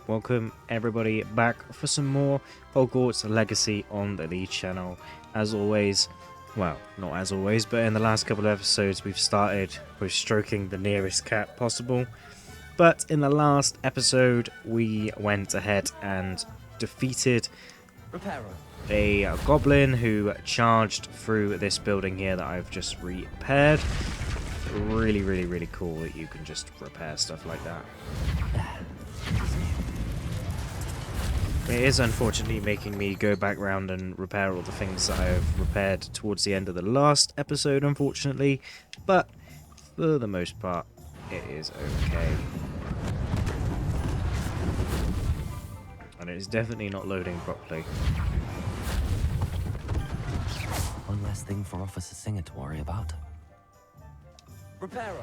welcome everybody back for some more Hogwarts Legacy on the channel. As always, well, not as always, but in the last couple of episodes we've started with stroking the nearest cat possible. But in the last episode we went ahead and defeated a goblin who charged through this building here that I've just repaired. Really cool that you can just repair stuff like that. It is unfortunately making me go back round and repair all the things that I have repaired towards the end of the last episode, unfortunately, but for the most part it is okay. And it is definitely not loading properly. One less thing for Officer Singer to worry about. Reparo.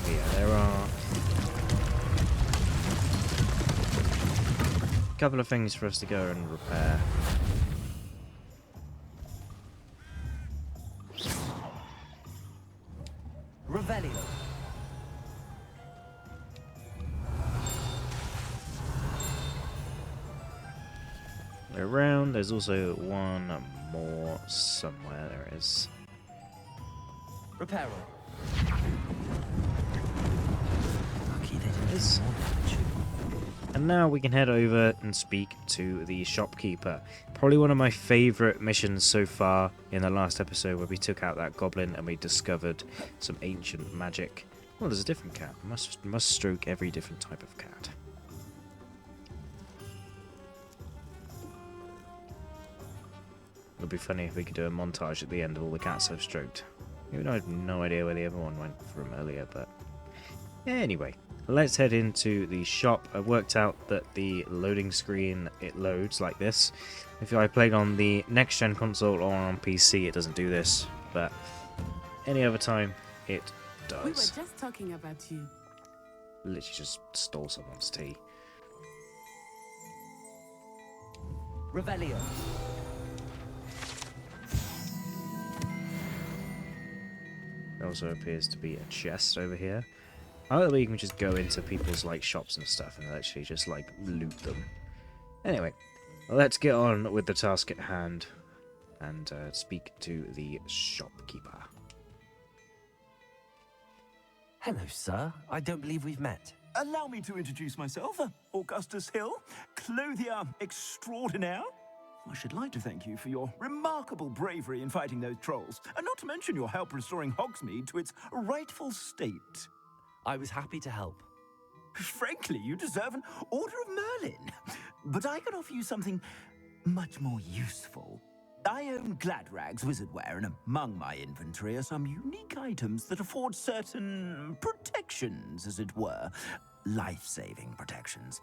Yeah, there are a couple of things for us to go and repair. Revelio. Around, there's also one more somewhere. There is. Reparo. Lucky they didn't do more damage. And now we can head over and speak to the shopkeeper. Probably one of my favourite missions so far in the last episode, where we took out that goblin and we discovered some ancient magic. Well, there's a different cat. Must stroke every different type of cat. It would be funny if we could do a montage at the end of all the cats I've stroked. Even though I have no idea where the other one went from earlier, but anyway. Let's head into the shop. I worked out that the loading screen, it loads like this. If I played on the next-gen console or on PC, it doesn't do this, but any other time, it does. We were just talking about you. Literally just stole someone's tea. Revelio. There also appears to be a chest over here. I like that you can just go into people's like shops and stuff and actually just like loot them. Anyway, let's get on with the task at hand and speak to the shopkeeper. Hello, sir. I don't believe we've met. Allow me to introduce myself, Augustus Hill, clothier extraordinaire. I should like to thank you for your remarkable bravery in fighting those trolls, and not to mention your help restoring Hogsmeade to its rightful state. I was happy to help. Frankly, you deserve an Order of Merlin. But I can offer you something much more useful. I own Gladrag's wizardware, and among my inventory are some unique items that afford certain protections, as it were. Life-saving protections.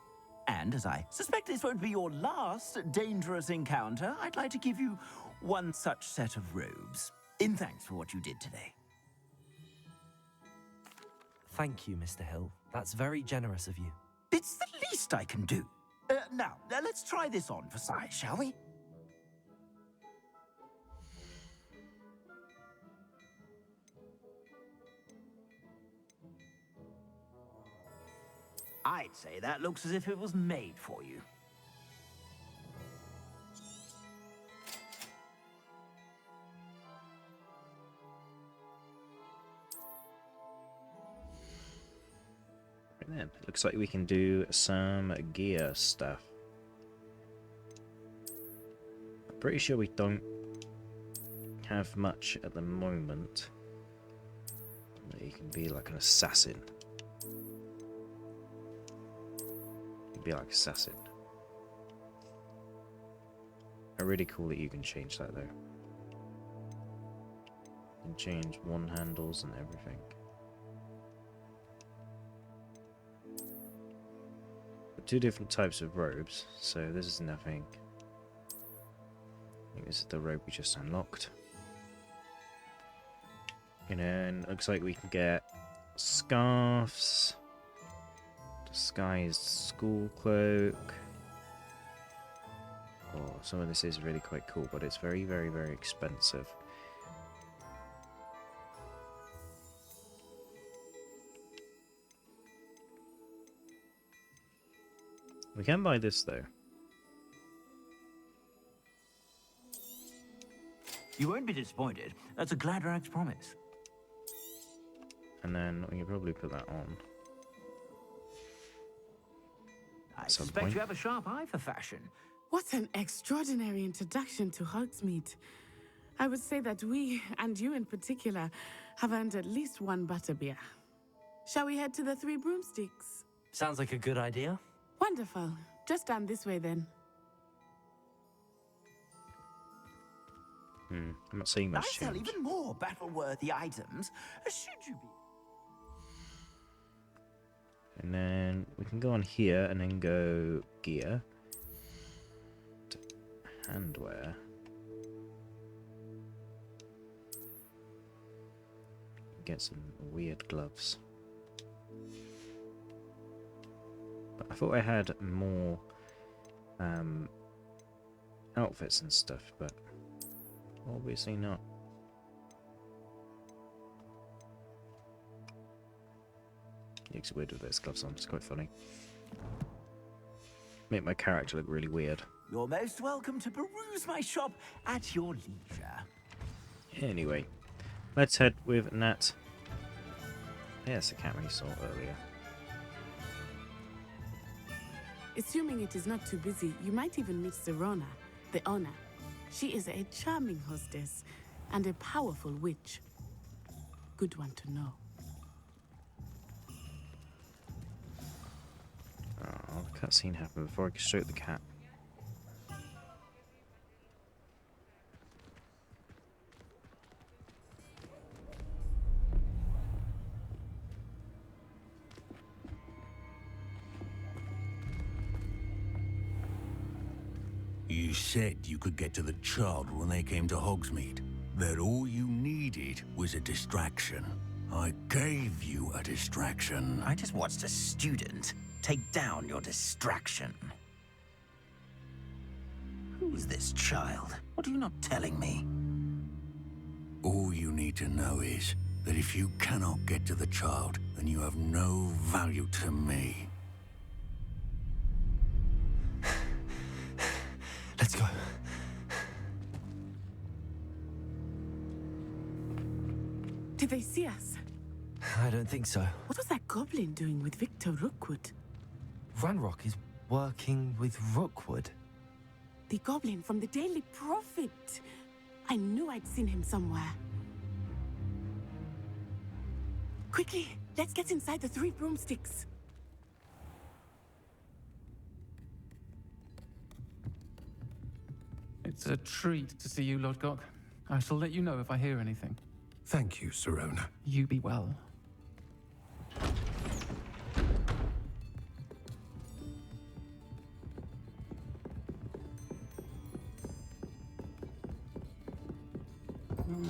And as I suspect this won't be your last dangerous encounter, I'd like to give you one such set of robes, in thanks for what you did today. Thank you, Mr. Hill. That's very generous of you. It's the least I can do. Now, let's try this on for size, shall we? I'd say that looks as if it was made for you. Right then, looks like we can do some gear stuff. I'm pretty sure we don't have much at the moment. You can be like an assassin. Be like assassin. Really cool that you can change that though. You can change one handles and everything. But two different types of robes, so this is nothing. I think this is the robe we just unlocked. And then looks like we can get scarves. Disguised school cloak, Oh, some of this is really quite cool, but it's very, very, very expensive. We can buy this though. You won't be disappointed. That's a Gladrag's promise. And then we can probably put that on. I some suspect point. you have a sharp eye for fashion. What an extraordinary introduction to Hogsmeade. I would say that we, and you in particular, have earned at least one butterbeer. Shall we head to the Three Broomsticks? Sounds like a good idea. Wonderful. Just down this way then. I'm not seeing I much sell change. even more battle-worthy items. Should you be? And then we can go on here and then go gear. To handwear. Get some weird gloves. But I thought I had more outfits and stuff, but obviously not. Looks weird with those gloves on, it's quite funny. Make my character look really weird. You're most welcome to peruse my shop at your leisure. Anyway, let's head with Nat. Yes, the cat we saw earlier. Assuming it is not too busy, you might even meet Serona, the owner. She is a charming hostess and a powerful witch. Good one to know. Oh, the cutscene happened before I could stroke the cat. You said you could get to the child when they came to Hogsmeade. That all you needed was a distraction. I gave you a distraction. I just watched a student take down your distraction. Who is this child? What are you not telling me? All you need to know is that if you cannot get to the child, then you have no value to me. Let's go. Did they see us? I don't think so. What was that goblin doing with Victor Rookwood? Ranrock is working with Rookwood. The goblin from the Daily Prophet. I knew I'd seen him somewhere. Quickly, let's get inside the Three Broomsticks. It's a treat to see you, Lodgok. I shall let you know if I hear anything. Thank you, Serona. You be well.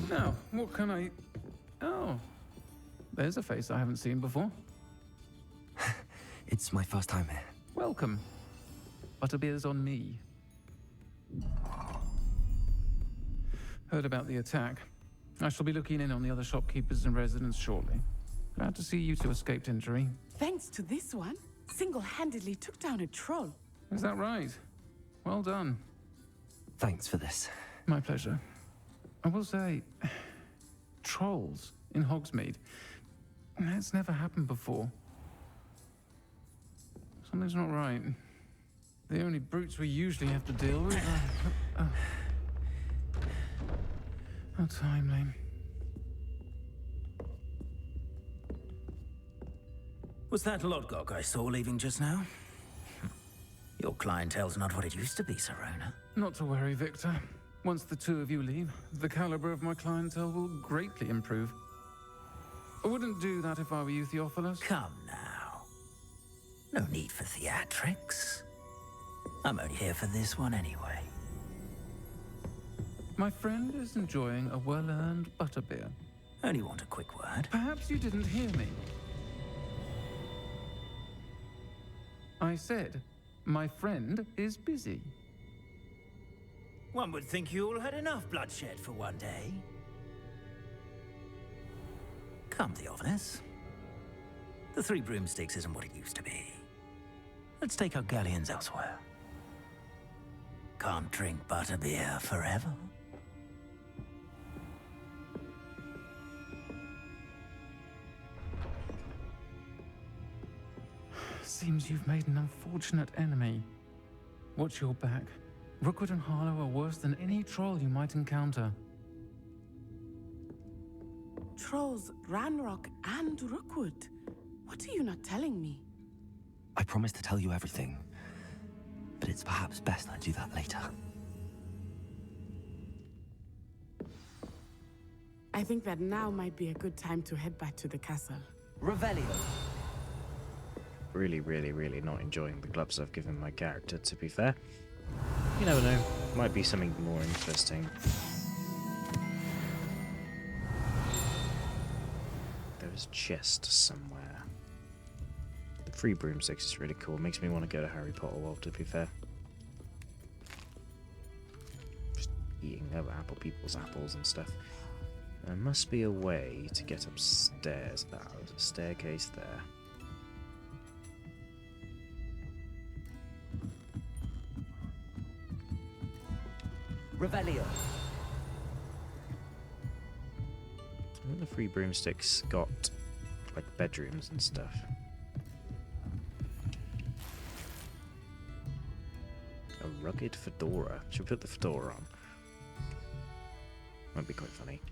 Now, what can I... Oh, there's a face I haven't seen before. It's my first time here. Welcome. Butterbeer's on me. Heard about the attack. I shall be looking in on the other shopkeepers and residents shortly. Glad to see you two escaped injury. Thanks to this one, single-handedly took down a troll. Is that right? Well done. Thanks for this. My pleasure. I will say, trolls in Hogsmeade. That's never happened before. Something's not right. The only brutes we usually have to deal with are... How timely. Was that Lodgok I saw leaving just now? Your clientele's not what it used to be, Serona. Not to worry, Victor. Once the two of you leave, the caliber of my clientele will greatly improve. I wouldn't do that if I were you, Theophilus. Come now. No need for theatrics. I'm only here for this one anyway. My friend is enjoying a well-earned butterbeer. Only want a quick word. Perhaps you didn't hear me. I said, my friend is busy. One would think you all had enough bloodshed for one day. Come, Theophilus. The Three Broomsticks isn't what it used to be. Let's take our galleons elsewhere. Can't drink butterbeer forever. Seems you've made an unfortunate enemy. Watch your back. Rookwood and Harlow are worse than any troll you might encounter. Trolls, Ranrock, and Rookwood. What are you not telling me? I promise to tell you everything, but it's perhaps best I do that later. I think that now might be a good time to head back to the castle. Revelio. Really, really, really not enjoying the gloves I've given my character, to be fair. You never know. Might be something more interesting. There's a chest somewhere. The Free Broomsticks is really cool. Makes me want to go to Harry Potter World, to be fair. Just eating other people's apples and stuff. There must be a way to get upstairs. Ah, there's a staircase there. Revelio. I think the Free Broomsticks got like bedrooms and stuff. A rugged fedora. Should we put the fedora on? Might be quite funny.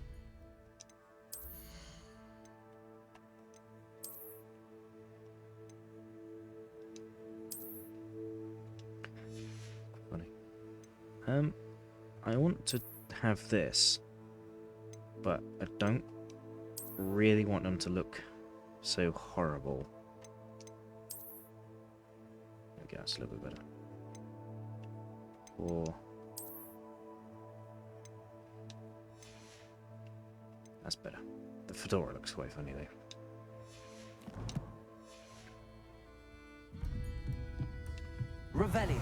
Funny. I want to have this, but I don't really want them to look so horrible. Okay, that's a little bit better. Or that's better. The fedora looks quite funny though. Revelio.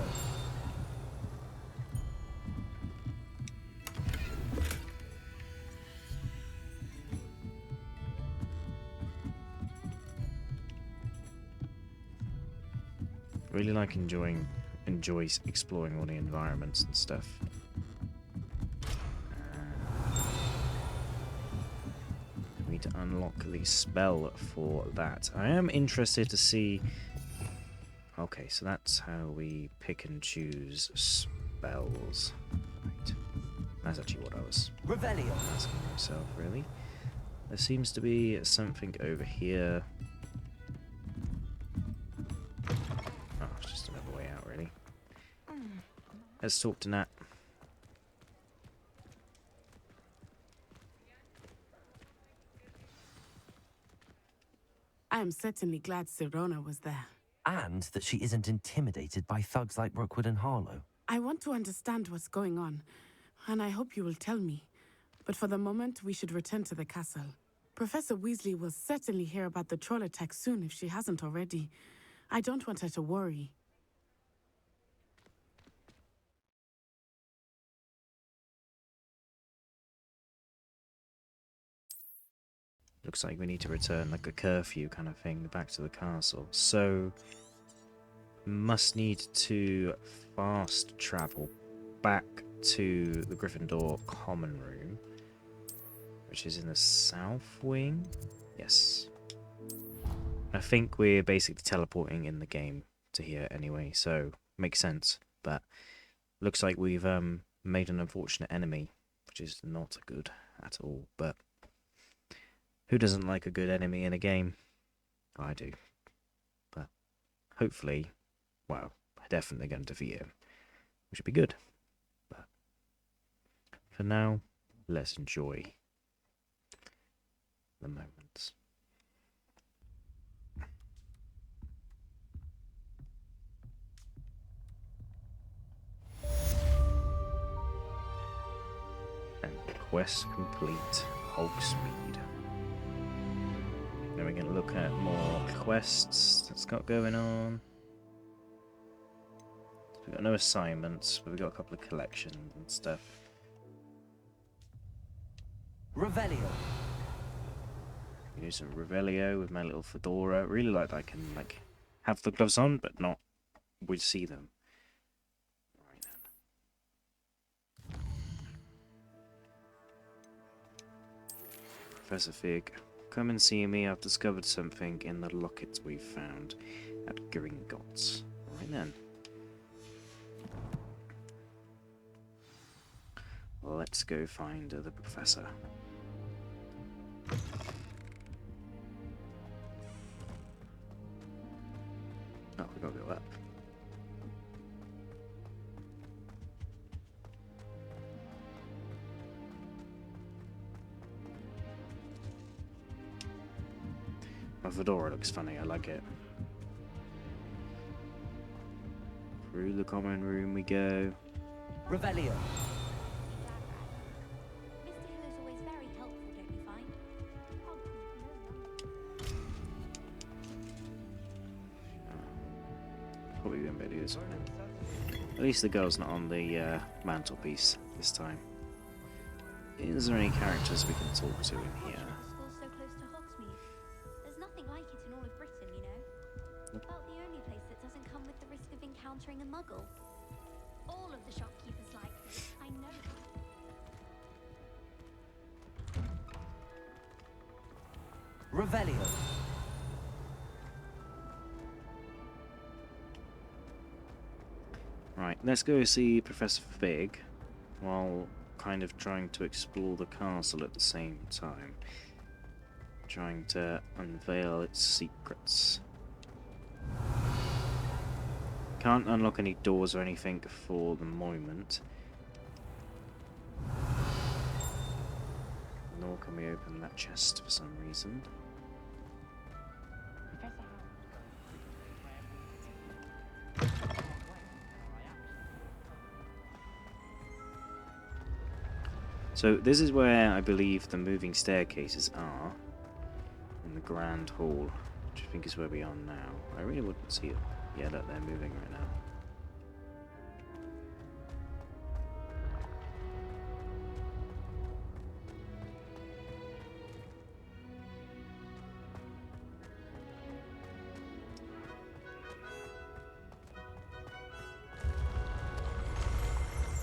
Really like enjoys exploring all the environments and stuff. We need to unlock the spell for that. I am interested to see. Okay, so that's how we pick and choose spells. Right. That's actually what I was Revelio. asking myself, really. There seems to be something over here. Oh, it's just another way out, really. Let's talk to Nat. I am certainly glad Sirona was there. And that she isn't intimidated by thugs like Rookwood and Harlow. I want to understand what's going on, and I hope you will tell me. But for the moment, we should return to the castle. Professor Weasley will certainly hear about the troll attack soon if she hasn't already. I don't want her to worry. Looks like we need to return, like a curfew kind of thing, back to the castle. So, must need to fast travel back to the Gryffindor common room, which is in the south wing. Yes. I think we're basically teleporting in the game to here anyway, so makes sense. But looks like we've made an unfortunate enemy, which is not good at all. But who doesn't like a good enemy in a game? I do. But hopefully, well, we're definitely going to defeat him, which would be good. But for now, let's enjoy the moments. And quest complete, Hogsmeade. Then we're going to look at more quests that's got going on. We've got no assignments, but we've got a couple of collections and stuff. Revelio. Do some Revelio with my little fedora. Really like that I can like have the gloves on, but not we see them. Right then. Professor Fig, come and see me. I've discovered something in the lockets we found at Gringotts. Right then. Let's go find the professor. Oh, we gotta go up. My fedora looks funny, I like it. Through the common room we go. Revelio. Mr. Hill is always very helpful, don't you find? Probably gonna be this. At least the girl's not on the mantelpiece this time. Is there any characters we can talk to in here? The school's so close to Hogsmeade. There's nothing like it in all of Britain, you know. About the only place that doesn't come with the risk of encountering a muggle. All of the shopkeepers like this, I know that. Revelio. Right, let's go see Professor Fig while kind of trying to explore the castle at the same time. Trying to unveil its secrets. Can't unlock any doors or anything for the moment. Nor can we open that chest for some reason. So this is where I believe the moving staircases are. In the Grand Hall, which I think is where we are now. I really wouldn't see it. Yeah, look, they're moving right now.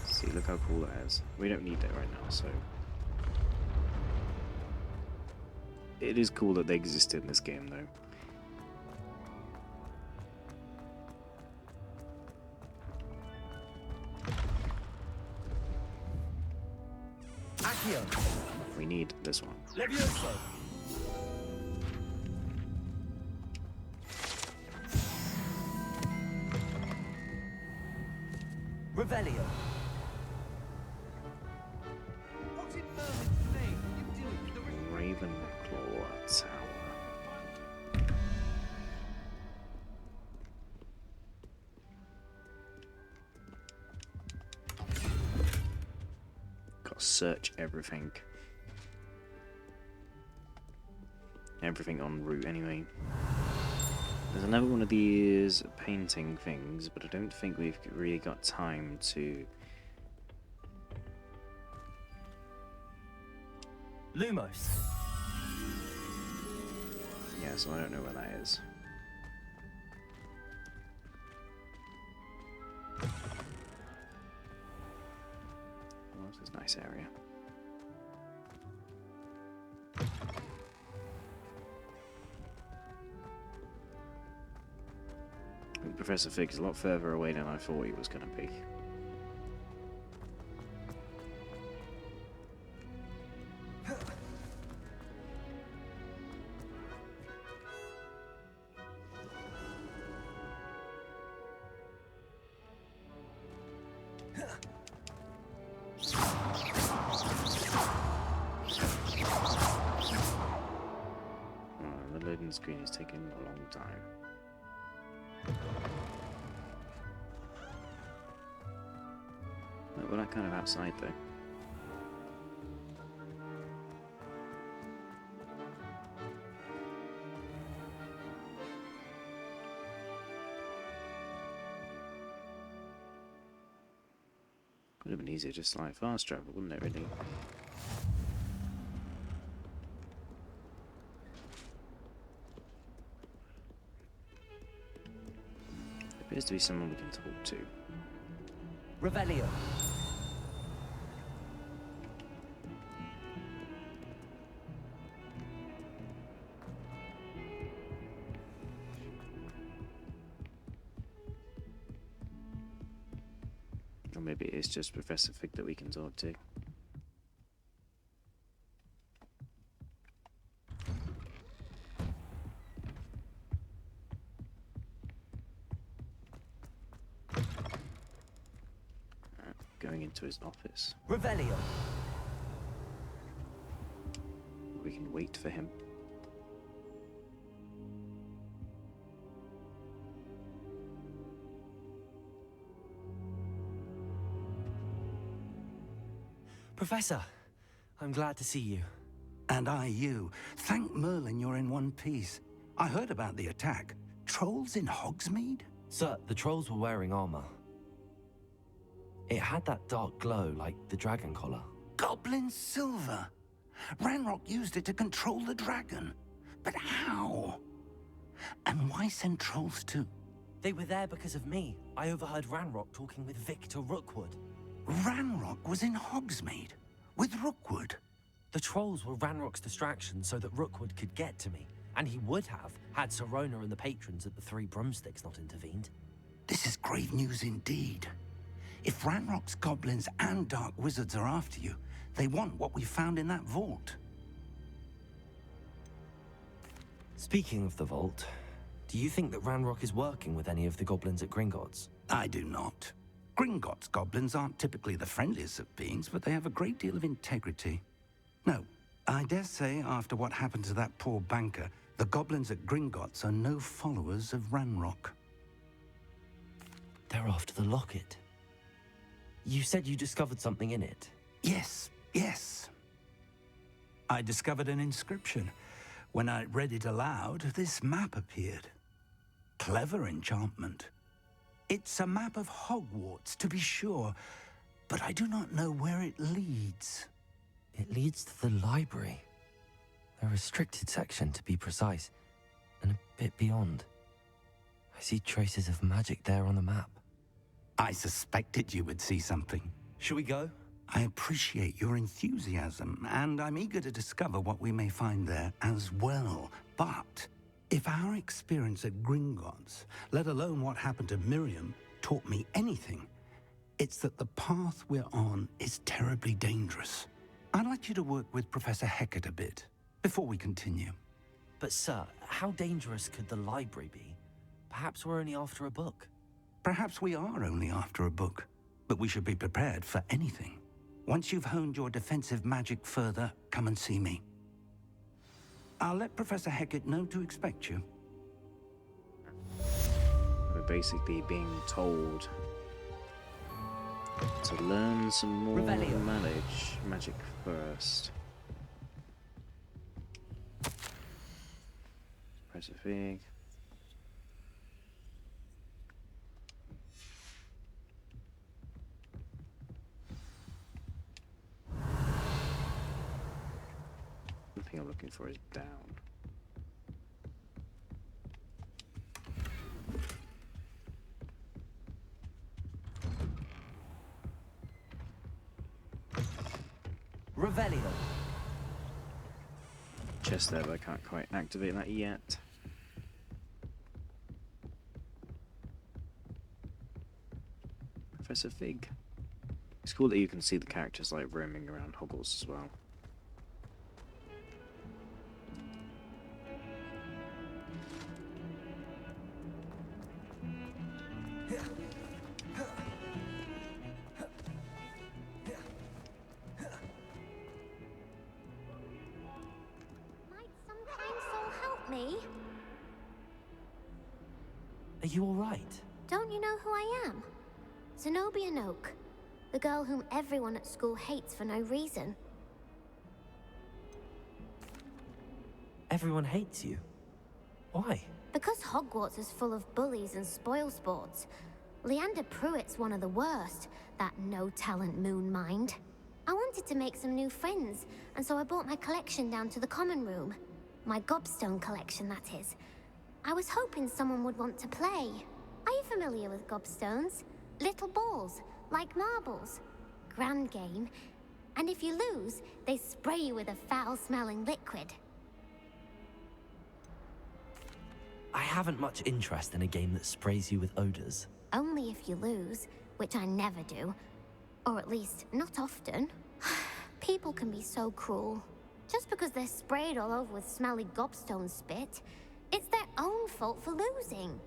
See, look how cool that is. We don't need that right now, so... It is cool that they exist in this game, though. Accio. We need this one. Levioso. Revelio. What's in Merlin's name? You do it. The Ravenclaw Tower. Gotta search everything. Everything en route, anyway. There's another one of these painting things, but I don't think we've really got time to... Lumos. Yeah, so I don't know where that is. Well, this is a nice area. I think Professor Fig's a lot further away than I thought he was going to be. The loading screen is taking a long time. We're not kind of outside though. Would have been easier just like fast travel, wouldn't it, really? Appears to be someone we can talk to. Revelio. Or maybe it is just Professor Fig that we can talk to. Going into his office. Revelio. We can wait for him. Professor, I'm glad to see you. And I you. Thank Merlin you're in one piece. I heard about the attack. Trolls in Hogsmeade? Sir, the trolls were wearing armor. It had that dark glow like the dragon collar. Goblin silver. Ranrock used it to control the dragon. But how? And why send trolls to... They were there because of me. I overheard Ranrock talking with Victor Rookwood. Ranrock was in Hogsmeade? With Rookwood? The trolls were Ranrock's distraction so that Rookwood could get to me. And he would have, had Sirona and the patrons at the Three Broomsticks not intervened. This is grave news indeed. If Ranrock's goblins and dark wizards are after you, they want what we found in that vault. Speaking of the vault, do you think that Ranrock is working with any of the goblins at Gringotts? I do not. Gringotts goblins aren't typically the friendliest of beings, but they have a great deal of integrity. No, I dare say after what happened to that poor banker, the goblins at Gringotts are no followers of Ranrock. They're after the locket. You said you discovered something in it. Yes. I discovered an inscription. When I read it aloud, this map appeared. Clever enchantment. It's a map of Hogwarts, to be sure, but I do not know where it leads. It leads to the library. A restricted section, to be precise, and a bit beyond. I see traces of magic there on the map. I suspected you would see something. Shall we go? I appreciate your enthusiasm, and I'm eager to discover what we may find there as well. But if our experience at Gringotts, let alone what happened to Miriam, taught me anything, it's that the path we're on is terribly dangerous. I'd like you to work with Professor Hecat a bit before we continue. But sir, how dangerous could the library be? Perhaps we're only after a book. Perhaps we are only after a book, but we should be prepared for anything. Once you've honed your defensive magic further, come and see me. I'll let Professor Hecat know to expect you. We're basically being told to learn some more magic first. Press a fig. The thing I'm looking for is down. Revelio. Chest there, but I can't quite activate that yet. Professor Fig. It's cool that you can see the characters like roaming around Hogwarts as well. Might some kind soul help me? Are you all right? Don't you know who I am? Zenobia Noak, the girl whom everyone at school hates for no reason. Everyone hates you. Why? Because Hogwarts is full of bullies and spoilsports. Leander Pruitt's one of the worst, that no-talent moon mind. I wanted to make some new friends, and so I brought my collection down to the common room. My gobstone collection, that is. I was hoping someone would want to play. Are you familiar with gobstones? Little balls, like marbles. Grand game. And if you lose, they spray you with a foul-smelling liquid. I haven't much interest in a game that sprays you with odors. Only if you lose, which I never do. Or at least, not often. People can be so cruel. Just because they're sprayed all over with smelly gobstone spit, it's their own fault for losing.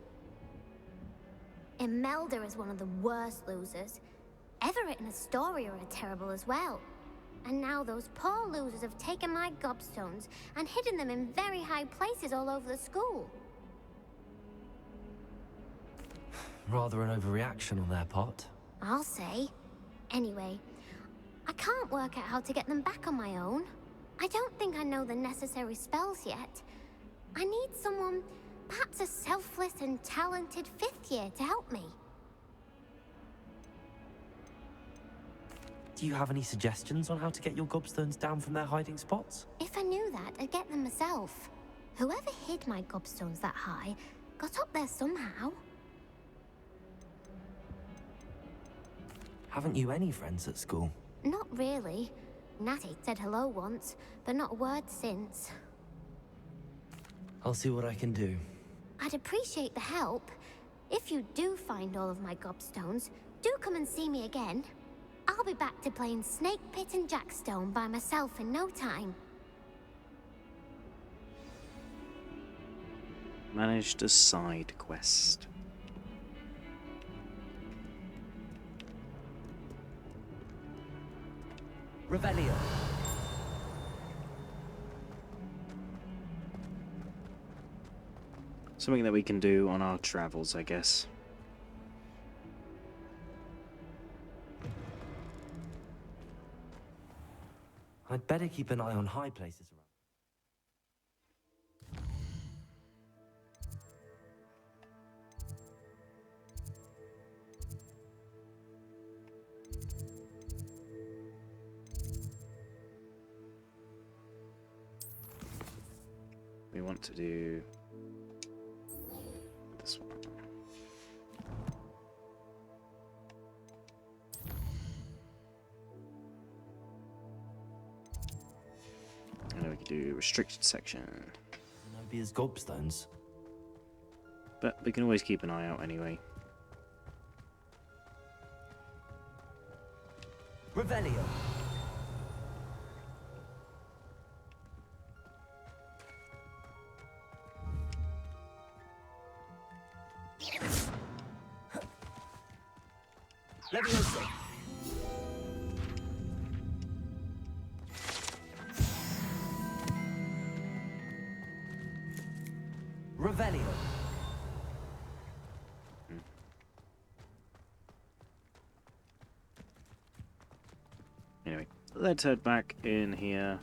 Imelda is one of the worst losers. Everett and Astoria are terrible as well. And now those poor losers have taken my gobstones and hidden them in very high places all over the school. Rather an overreaction on their part. I'll say. Anyway, I can't work out how to get them back on my own. I don't think I know the necessary spells yet. I need someone, perhaps a selfless and talented 5th year to help me. Do you have any suggestions on how to get your gobstones down from their hiding spots? If I knew that, I'd get them myself. Whoever hid my gobstones that high got up there somehow. Haven't you any friends at school? Not really. Natty said hello once, but not a word since. I'll see what I can do. I'd appreciate the help. If you do find all of my gobstones, do come and see me again. I'll be back to playing Snake Pit and Jackstone by myself in no time. Managed a side quest. Revelio. Something that we can do on our travels, I guess. I'd better keep an eye on high places around. We want to do this one. And then we can do restricted section. Zenobia's gobstones. But we can always keep an eye out anyway. Revelio. Leviosa. Revelio. Anyway, let's head back in here.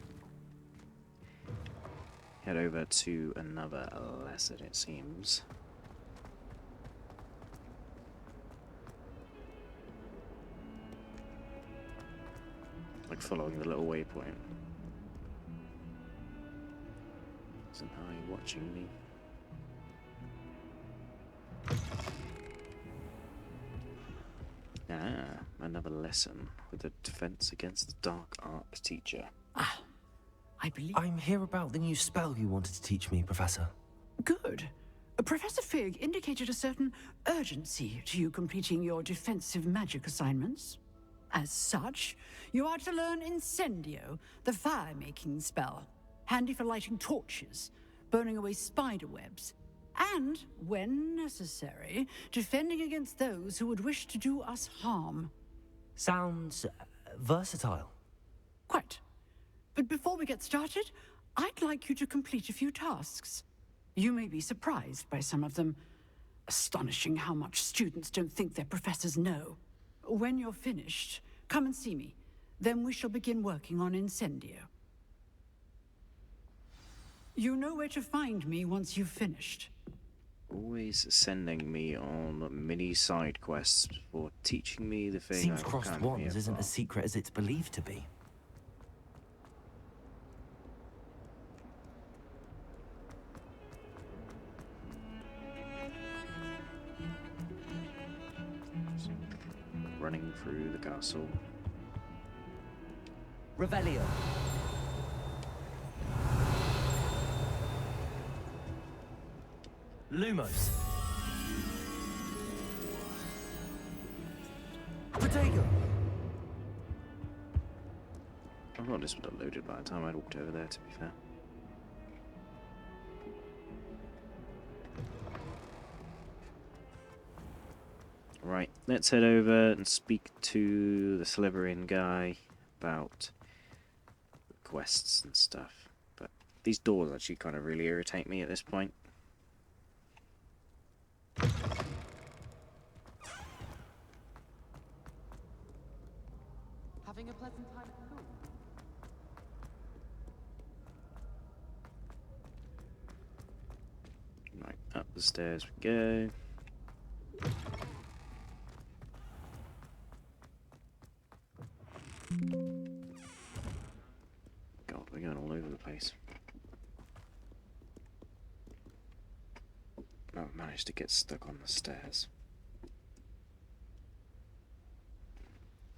Head over to another lesson, it seems. Like following the little waypoint. Isn't he watching me? Ah, another lesson with a defense against the dark art teacher. Ah, I believe... I'm here about the new spell you wanted to teach me, Professor. Good. Professor Fig indicated a certain urgency to you completing your defensive magic assignments. As such, you are to learn Incendio, the fire-making spell, handy for lighting torches, burning away spider webs, and, when necessary, defending against those who would wish to do us harm. Sounds versatile. Quite. But before we get started, I'd like you to complete a few tasks. You may be surprised by some of them. Astonishing how much students don't think their professors know. When you're finished, come and see me. Then we shall begin working on Incendio. You know where to find me once you've finished. always sending me on mini side quests for teaching me the thing Seems I'm crossed kind of here wands isn't for. as secret as it's believed to be. Running through the castle. Revelio. Lumos. Protego. I thought this would have loaded by the time I'd walked over there, to be fair. Right, let's head over and speak to the Slytherin guy about the quests and stuff. But these doors actually kind of really irritate me at this point. Having a pleasant time at school? Right, up the stairs we go. God, we're going all over the place. Oh, I managed to get stuck on the stairs.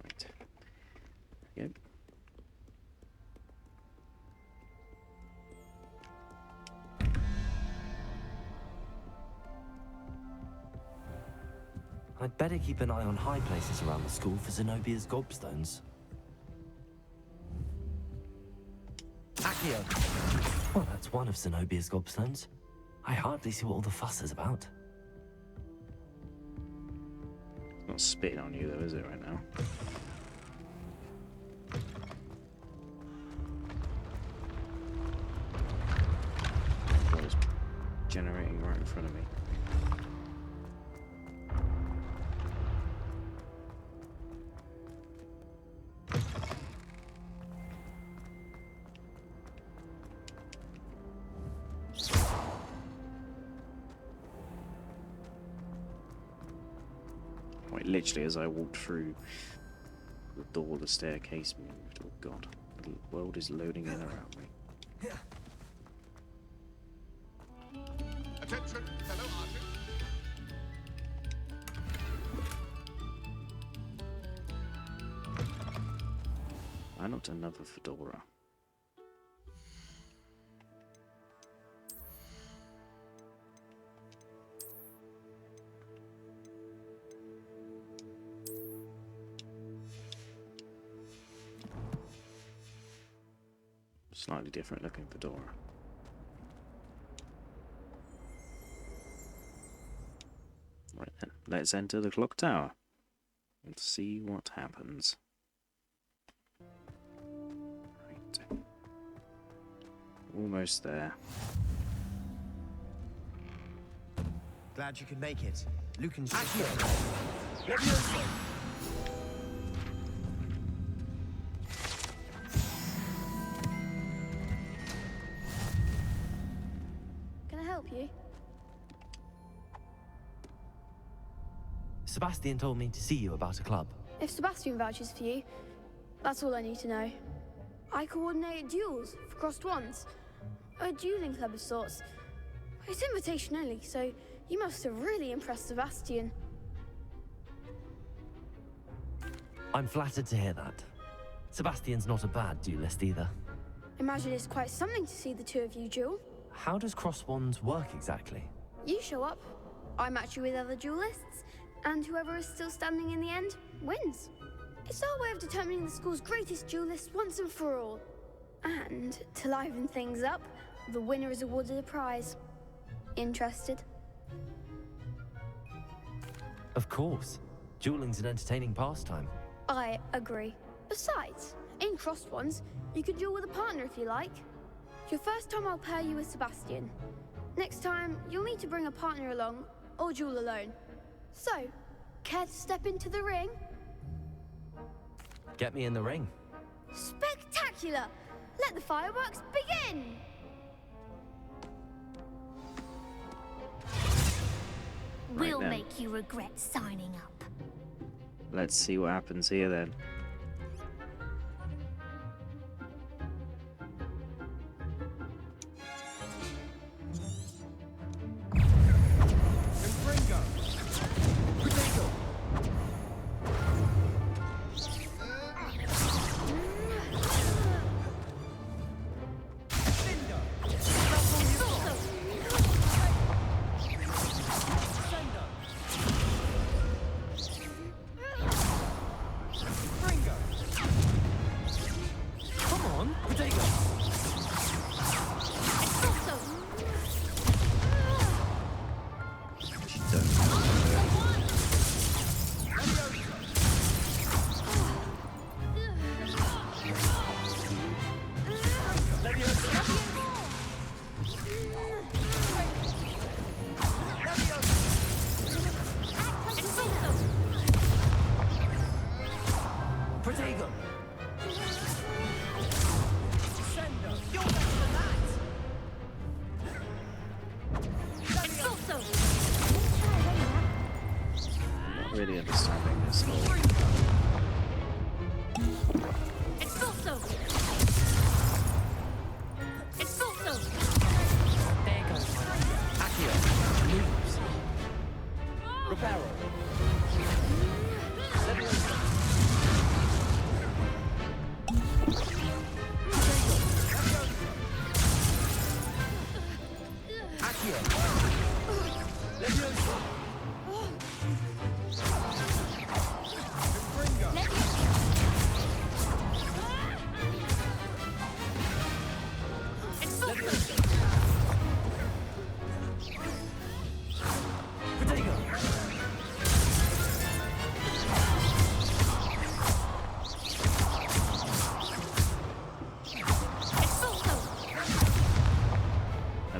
Right. Yep. I'd better keep an eye on high places around the school for Zenobia's gobstones. Accio! Well, that's one of Zenobia's gobstones. I hardly see what all the fuss is about. It's not spitting on you though, is it, right now? God, it's generating right in front of me. Quite literally, as I walked through the door, the staircase moved. Oh God, the world is loading in around me. Attention, fellow artists. Why not another fedora? Slightly different looking fedora. Right then, let's enter the clock tower and see what happens. Right. Almost there. Glad you could make it. Lucan's Can I help you? Sebastian told me to see you about a club. If Sebastian vouches for you, that's all I need to know. I coordinate duels for crossed wands. A dueling club of sorts. It's invitation only, so you must have really impressed Sebastian. I'm flattered to hear that. Sebastian's not a bad duelist either. Imagine it's quite something to see the two of you duel. How does cross wands work exactly? You show up, I match you with other duelists, and whoever is still standing in the end wins. It's our way of determining the school's greatest duelist once and for all. And to liven things up, the winner is awarded a prize. Interested? Of course. Dueling's an entertaining pastime. I agree. Besides, in crossed ones, you can duel with a partner if you like. Your first time I'll pair you with Sebastian. Next time, you'll need to bring a partner along, or duel alone. So, care to step into the ring? Get me in the ring. Spectacular! Let the fireworks begin! We'll then. make you regret signing up. Let's see what happens here then. Really understanding this whole. There goes my Accio. Moves. Reparo.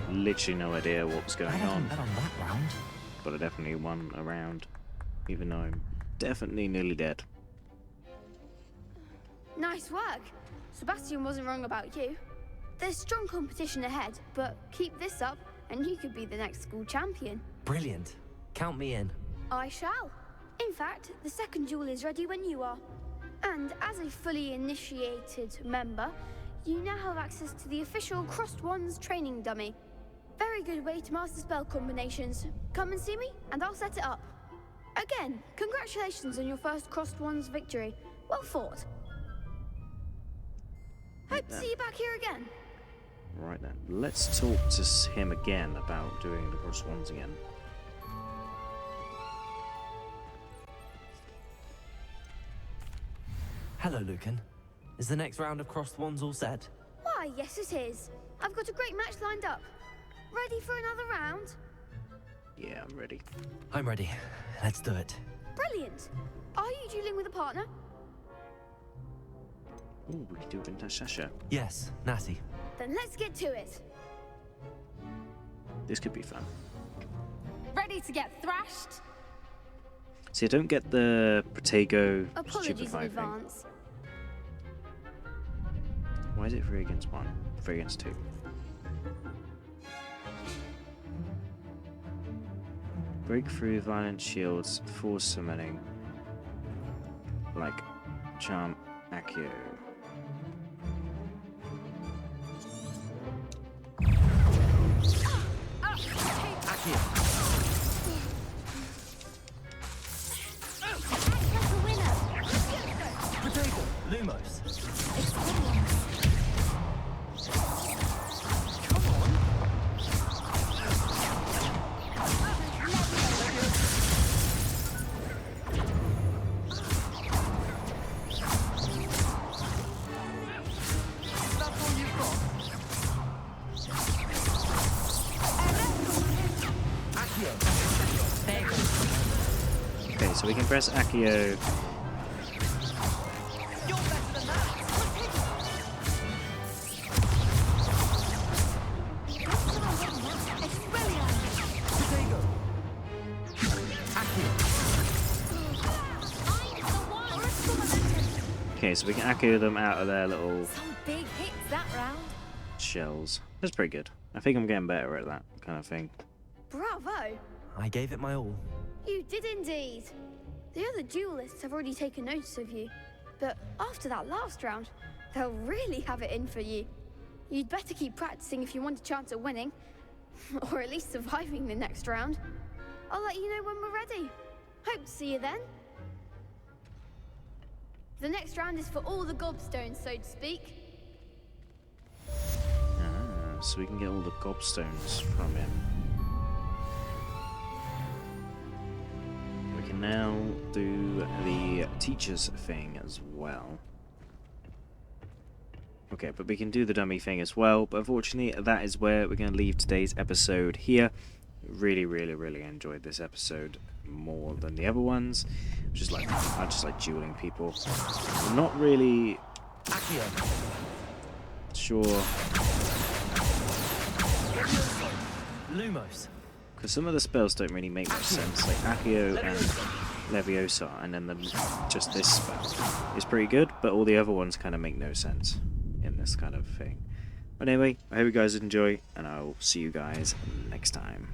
Literally no idea what was going on, Bet on that round. but I definitely won a round, even though I'm definitely nearly dead. Nice work. Sebastian wasn't wrong about you. There's strong competition ahead, but keep this up and you could be the next school champion. Brilliant. Count me in. I shall. In fact, the second duel is ready when you are. And as a fully initiated member, you now have access to the official Crossed Wands training dummy. Very good way to master spell combinations. Come and see me, and I'll set it up. Again, congratulations on your first Crossed Wands victory. Well fought. Hope to see you back here again. Right then, let's talk to him again about doing the cross ones again. Hello, Lucan. Is the next round of Crossed Wands all set? Why, yes it is. I've got a great match lined up. Ready for another round? Yeah, I'm ready. I'm ready. Let's do it. Brilliant. Are you dueling with a partner? Ooh, we can do it in Tashasha. Yes, Natty. Then let's get to it. This could be fun. Ready to get thrashed? See, I don't get the Protego Apologies in stupefy thing. advance. Why is it 3 against 1? 3 against 2. Break through violent shields, force summoning. Like Charm Accio. Potato, Lumos. Okay, so we can press Accio. Okay, so we can Accio them out of their little Some big hits that round. shells. That's pretty good. I think I'm getting better at that kind of thing. Bravo. I gave it my all. You did indeed. The other duelists have already taken notice of you, but after that last round, they'll really have it in for you. You'd better keep practicing if you want a chance at winning, or at least surviving the next round. I'll let you know when we're ready. Hope to see you then. The next round is for all the gobstones, so to speak. Ah, so we can get all the gobstones from him. We can now do the teacher's thing as well. Okay, but we can do the dummy thing as well, but unfortunately that is where we're going to leave today's episode here. Really enjoyed this episode more than the other ones. I just like dueling people. I'm not really sure, Lumos. because some of the spells don't really make much sense, like Accio and Leviosa, and then just this spell is pretty good, but all the other ones kind of make no sense in this kind of thing. But anyway, I hope you guys enjoy, and I'll see you guys next time.